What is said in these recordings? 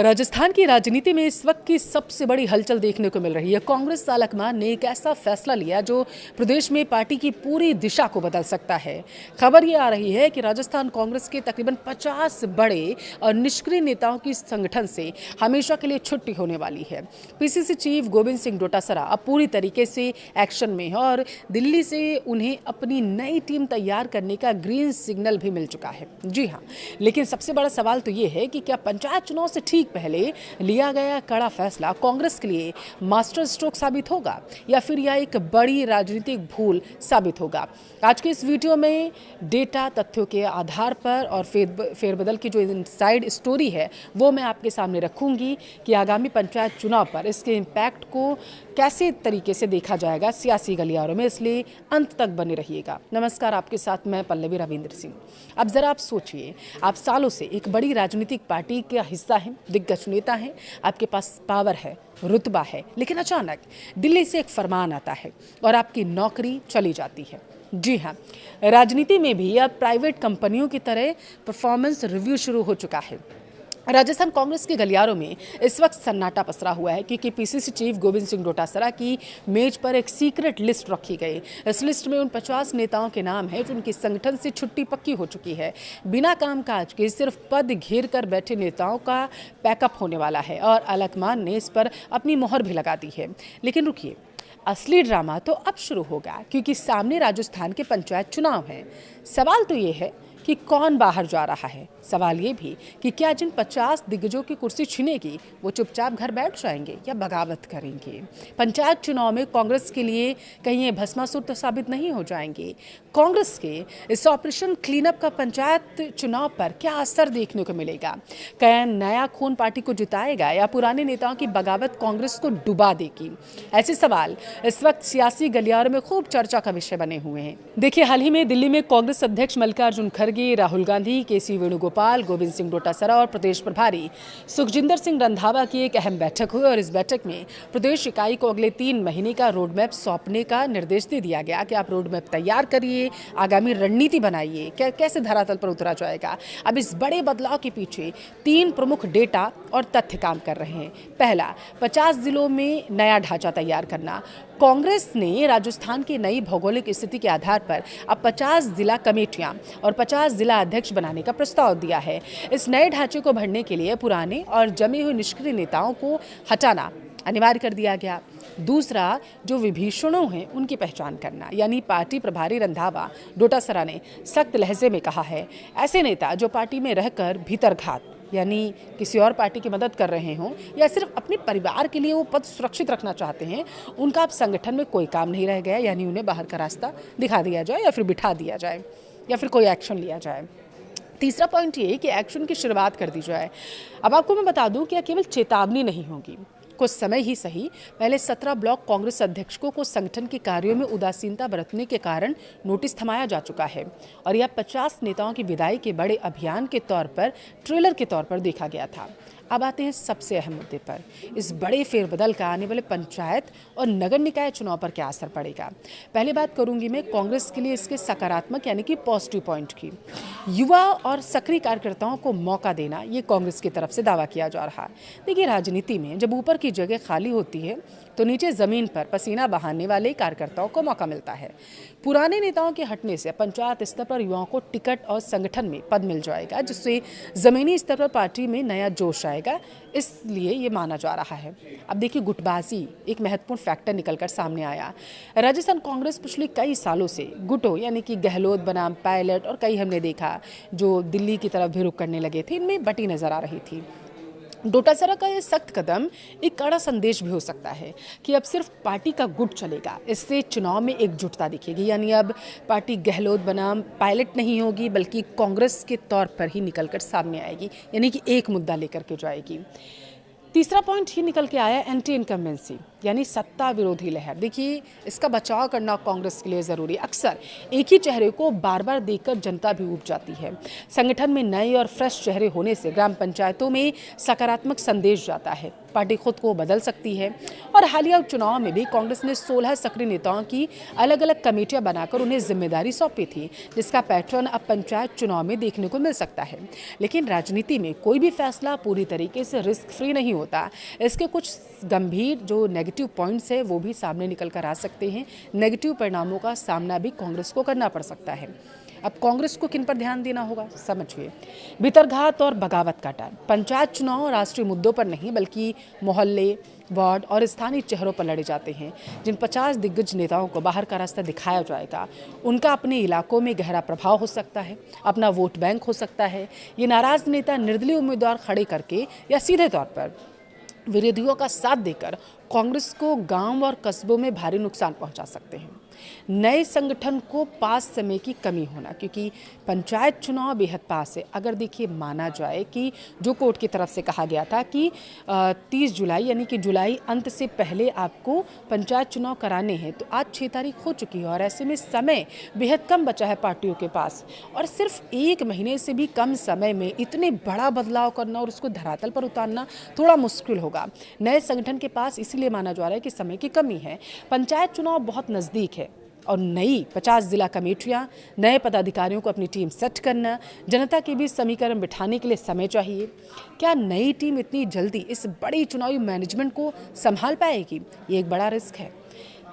राजस्थान की राजनीति में इस वक्त की सबसे बड़ी हलचल देखने को मिल रही है। कांग्रेस आलाकमान ने एक ऐसा फैसला लिया जो प्रदेश में पार्टी की पूरी दिशा को बदल सकता है। खबर ये आ रही है कि राजस्थान कांग्रेस के तकरीबन 50 बड़े और निष्क्रिय नेताओं की संगठन से हमेशा के लिए छुट्टी होने वाली है। पीसीसी चीफ गोविंद सिंह डोटासरा अब पूरी तरीके से एक्शन में है और दिल्ली से उन्हें अपनी नई टीम तैयार करने का ग्रीन सिग्नल भी मिल चुका है। जी हाँ, लेकिन सबसे बड़ा सवाल तो ये है कि क्या पंचायत चुनाव से ठीक पहले लिया गया कड़ा फैसला कांग्रेस के लिए मास्टर स्ट्रोक साबित होगा या फिर यह एक बड़ी राजनीतिक भूल साबित होगा। आज के इस वीडियो में डेटा तथ्यों के आधार पर और फेरबदल की जो इनसाइड स्टोरी है वो मैं आपके सामने रखूंगी कि आगामी पंचायत चुनाव पर इसके इम्पैक्ट को कैसे तरीके से देखा जाएगा सियासी गलियारों में, इसलिए अंत तक बने रहिएगा। नमस्कार, आपके साथ मैं पल्लवी रविंद्र सिंह। अब जरा आप सोचिए, आप सालों से एक बड़ी राजनीतिक पार्टी का हिस्सा हैं, दिग्गज नेता हैं, आपके पास पावर है, रुतबा है, लेकिन अचानक दिल्ली से एक फरमान आता है और आपकी नौकरी चली जाती है। जी हाँ, राजनीति में भी अब प्राइवेट कंपनियों की तरह परफॉर्मेंस रिव्यू शुरू हो चुका है। राजस्थान कांग्रेस के गलियारों में इस वक्त सन्नाटा पसरा हुआ है क्योंकि पीसीसी चीफ गोविंद सिंह डोटासरा की मेज पर एक सीक्रेट लिस्ट रखी गई। इस लिस्ट में उन 50 नेताओं के नाम हैं जिनकी संगठन से छुट्टी पक्की हो चुकी है। बिना कामकाज के सिर्फ पद घेर कर बैठे नेताओं का पैकअप होने वाला है और आलाकमान ने इस पर अपनी मोहर भी लगा दी है। लेकिन रुकिए, असली ड्रामा तो अब शुरू होगा क्योंकि सामने राजस्थान के पंचायत चुनाव हैं। सवाल तो ये है कि कौन बाहर जा रहा है। सवाल ये भी कि क्या जिन 50 दिग्गजों की कुर्सी छिनेगी वो चुपचाप घर बैठ जाएंगे या बगावत करेंगे। पंचायत चुनाव में कांग्रेस के लिए कहीं ये भस्मासुर तो साबित नहीं हो जाएंगे। कांग्रेस के इस ऑपरेशन क्लीनअप का पंचायत चुनाव पर क्या असर देखने को मिलेगा। क्या नया खून पार्टी को जिताएगा या पुराने नेताओं की बगावत कांग्रेस को डुबा देगी। ऐसे सवाल इस वक्त सियासी गलियारों में खूब चर्चा का विषय बने हुए हैं। देखिए, हाल ही में दिल्ली में कांग्रेस अध्यक्ष मल्लिकार्जुन खड़गे, राहुल गांधी, केसी वेणुगोपाल, गोविंद सिंह डोटासरा और प्रदेश प्रभारी सुखजिंदर सिंह रंधावा की एक अहम बैठक हुई और इस बैठक में प्रदेश इकाई को अगले 3 महीने का रोड मैप सौंपने का निर्देश दे दिया गया कि आप रोड मैप तैयार करिए, आगामी रणनीति बनाइए, कैसे धरातल पर उतरा जाएगा। अब इस बड़े बदलाव के पीछे 3 प्रमुख डेटा और तथ्य काम कर रहे हैं। पहला, 50 जिलों में नया ढांचा तैयार करना। कांग्रेस ने राजस्थान की नई भौगोलिक स्थिति के आधार पर अब 50 जिला कमेटियां और 50 जिला अध्यक्ष बनाने का प्रस्ताव दिया है। इस नए ढांचे को भरने के लिए पुराने और जमे हुए निष्क्रिय नेताओं को हटाना अनिवार्य कर दिया गया। दूसरा, जो विभीषणों हैं उनकी पहचान करना, यानी पार्टी प्रभारी रंधावा डोटासरा ने सख्त लहजे में कहा है, ऐसे नेता जो पार्टी में रहकर भीतरघात यानी किसी और पार्टी की मदद कर रहे हों या सिर्फ अपने परिवार के लिए वो पद सुरक्षित रखना चाहते हैं, उनका अब संगठन में कोई काम नहीं रह गया, यानी उन्हें बाहर का रास्ता दिखा दिया जाए या फिर बिठा दिया जाए या फिर कोई एक्शन लिया जाए। तीसरा पॉइंट ये कि एक्शन की शुरुआत कर दी जाए। अब आपको मैं बता दूं कि यह केवल चेतावनी नहीं होगी, कुछ समय ही सही पहले 17 ब्लॉक कांग्रेस अध्यक्षों को संगठन के कार्यों में उदासीनता बरतने के कारण नोटिस थमाया जा चुका है और यह 50 नेताओं की विदाई के बड़े अभियान के तौर पर ट्रेलर के तौर पर देखा गया था। अब आते हैं सबसे अहम मुद्दे पर, इस बड़े फेरबदल का आने वाले पंचायत और नगर निकाय चुनाव पर क्या असर पड़ेगा। पहले बात करूंगी मैं कांग्रेस के लिए इसके सकारात्मक यानी कि पॉजिटिव पॉइंट की। युवा और सक्रिय कार्यकर्ताओं को मौका देना, ये कांग्रेस की तरफ से दावा किया जा रहा है। देखिए, राजनीति में जब ऊपर की जगह खाली होती है तो नीचे जमीन पर पसीना बहाने वाले कार्यकर्ताओं को मौका मिलता है। पुराने नेताओं के हटने से पंचायत स्तर पर युवाओं को टिकट और संगठन में पद मिल जाएगा, जिससे जमीनी स्तर पर पार्टी में नया जोश आएगा, इसलिए ये माना जा रहा है। अब देखिए, गुटबाजी एक महत्वपूर्ण फैक्टर निकलकर सामने आया। राजस्थान कांग्रेस पिछले कई सालों से गुटों यानी कि गहलोत बनाम पायलट और कई हमने देखा जो दिल्ली की तरफ भी रुख करने लगे थे, इनमें बटी नजर आ रही थी। डोटासरा का ये सख्त कदम एक कड़ा संदेश भी हो सकता है कि अब सिर्फ पार्टी का गुट चलेगा, इससे चुनाव में एकजुटता दिखेगी, यानी अब पार्टी गहलोत बनाम पायलट नहीं होगी बल्कि कांग्रेस के तौर पर ही निकलकर सामने आएगी, यानी कि एक मुद्दा लेकर के जाएगी। तीसरा पॉइंट ही निकल के आया एंटी इनकम्बेंसी यानी सत्ता विरोधी लहर। देखिए, इसका बचाव करना कांग्रेस के लिए ज़रूरी। अक्सर एक ही चेहरे को बार बार देखकर जनता भी ऊब जाती है। संगठन में नए और फ्रेश चेहरे होने से ग्राम पंचायतों में सकारात्मक संदेश जाता है। पार्टी खुद को बदल सकती है। और हालिया उपचुनाव में भी कांग्रेस ने 16 सक्रिय नेताओं की अलग अलग कमेटियां बनाकर उन्हें जिम्मेदारी सौंपी थी, जिसका पैटर्न अब पंचायत चुनाव में देखने को मिल सकता है। लेकिन राजनीति में कोई भी फैसला पूरी तरीके से रिस्क फ्री नहीं होता। इसके कुछ गंभीर जो नेगेटिव पॉइंट्स है वो भी सामने निकल कर आ सकते हैं। नेगेटिव परिणामों का सामना भी कांग्रेस को करना पड़ सकता है। अब कांग्रेस को किन पर ध्यान देना होगा, समझिए। भीतरघात और बगावत का टर्न। पंचायत चुनाव राष्ट्रीय मुद्दों पर नहीं बल्कि मोहल्ले, वार्ड और स्थानीय चेहरों पर लड़े जाते हैं। जिन 50 दिग्गज नेताओं को बाहर का रास्ता दिखाया जाएगा, उनका अपने इलाकों में गहरा प्रभाव हो सकता है, अपना वोट बैंक हो सकता है। ये नाराज नेता निर्दलीय उम्मीदवार खड़े करके या सीधे तौर पर विरोधियों का साथ देकर कांग्रेस को गांव और कस्बों में भारी नुकसान पहुंचा सकते हैं। नए संगठन को पास समय की कमी होना, क्योंकि पंचायत चुनाव बेहद पास है। अगर देखिए माना जाए कि जो कोर्ट की तरफ से कहा गया था कि 30 जुलाई यानी कि जुलाई अंत से पहले आपको पंचायत चुनाव कराने हैं, तो आज 6 तारीख हो चुकी है और ऐसे में समय बेहद कम बचा है पार्टियों के पास। और सिर्फ 1 महीने से भी कम समय में इतने बड़ा बदलाव करना और उसको धरातल पर उतारना थोड़ा मुश्किल होगा। नए संगठन के पास इसीलिए माना जा रहा है कि समय की कमी है। पंचायत चुनाव बहुत नज़दीक है और नई 50 जिला कमेटियां, नए पदाधिकारियों को अपनी टीम सेट करना, जनता के बीच समीकरण बिठाने के लिए समय चाहिए। क्या नई टीम इतनी जल्दी इस बड़ी चुनावी मैनेजमेंट को संभाल पाएगी? ये एक बड़ा रिस्क है।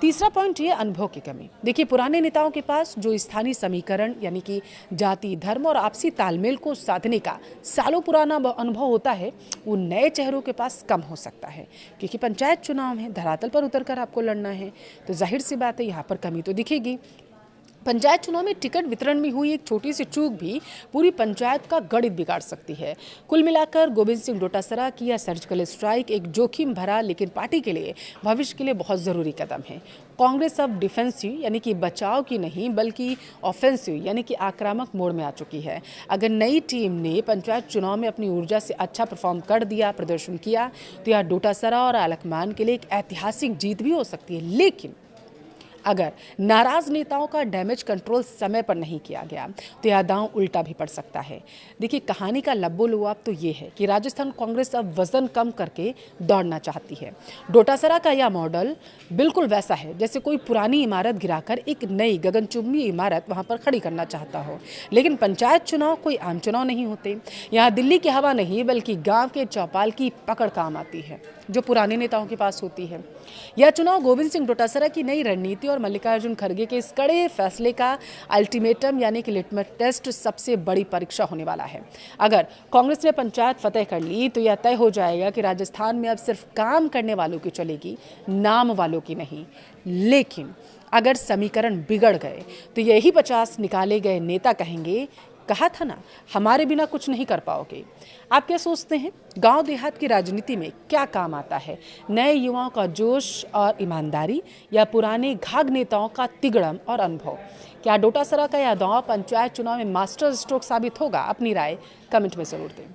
तीसरा पॉइंट ये अनुभव की कमी। देखिए पुराने नेताओं के पास जो स्थानीय समीकरण यानी कि जाति, धर्म और आपसी तालमेल को साधने का सालों पुराना अनुभव होता है, वो नए चेहरों के पास कम हो सकता है। क्योंकि पंचायत चुनाव है, धरातल पर उतरकर आपको लड़ना है, तो जाहिर सी बात है यहाँ पर कमी तो दिखेगी। पंचायत चुनाव में टिकट वितरण में हुई एक छोटी सी चूक भी पूरी पंचायत का गणित बिगाड़ सकती है। कुल मिलाकर गोविंद सिंह डोटासरा की यह सर्जिकल स्ट्राइक एक जोखिम भरा लेकिन पार्टी के लिए, भविष्य के लिए बहुत ज़रूरी कदम है। कांग्रेस अब डिफेंसिव यानी कि बचाव की नहीं बल्कि ऑफेंसिव यानी कि आक्रामक मोड में आ चुकी है। अगर नई टीम ने पंचायत चुनाव में अपनी ऊर्जा से अच्छा परफॉर्म कर दिया, प्रदर्शन किया, तो यह डोटासरा और आलकमान के लिए एक ऐतिहासिक जीत भी हो सकती है। लेकिन अगर नाराज नेताओं का डैमेज कंट्रोल समय पर नहीं किया गया, तो यह दांव उल्टा भी पड़ सकता है। देखिए कहानी का लब्बो लुआब तो ये है कि राजस्थान कांग्रेस अब वजन कम करके दौड़ना चाहती है। डोटासरा का यह मॉडल बिल्कुल वैसा है जैसे कोई पुरानी इमारत गिराकर एक नई गगनचुंबी इमारत वहां पर खड़ी करना चाहता हो। लेकिन पंचायत चुनाव कोई आम चुनाव नहीं होते। यहाँ दिल्ली की हवा नहीं बल्कि गाँव के चौपाल की पकड़ काम आती है, जो पुराने नेताओं के पास होती है। यह चुनाव गोविंद सिंह डोटासरा की नई रणनीति और मल्लिकार्जुन खड़गे के इस कड़े फैसले का अल्टीमेटम यानी कि लिटमस टेस्ट सबसे बड़ी परीक्षा होने वाला है। अगर कांग्रेस ने पंचायत फतेह कर ली तो यह तय हो जाएगा कि राजस्थान में अब सिर्फ काम करने वालों की चलेगी, नाम वालों की नहीं। लेकिन अगर समीकरण बिगड़ गए तो यही 50 निकाले गए नेता कहेंगे, कहा था ना हमारे बिना कुछ नहीं कर पाओगे। आप क्या सोचते हैं, गांव देहात की राजनीति में क्या काम आता है? नए युवाओं का जोश और ईमानदारी या पुराने घाघ नेताओं का तिगड़म और अनुभव? क्या डोटासरा का यह दांव पंचायत चुनाव में मास्टर स्ट्रोक साबित होगा? अपनी राय कमेंट में जरूर दें।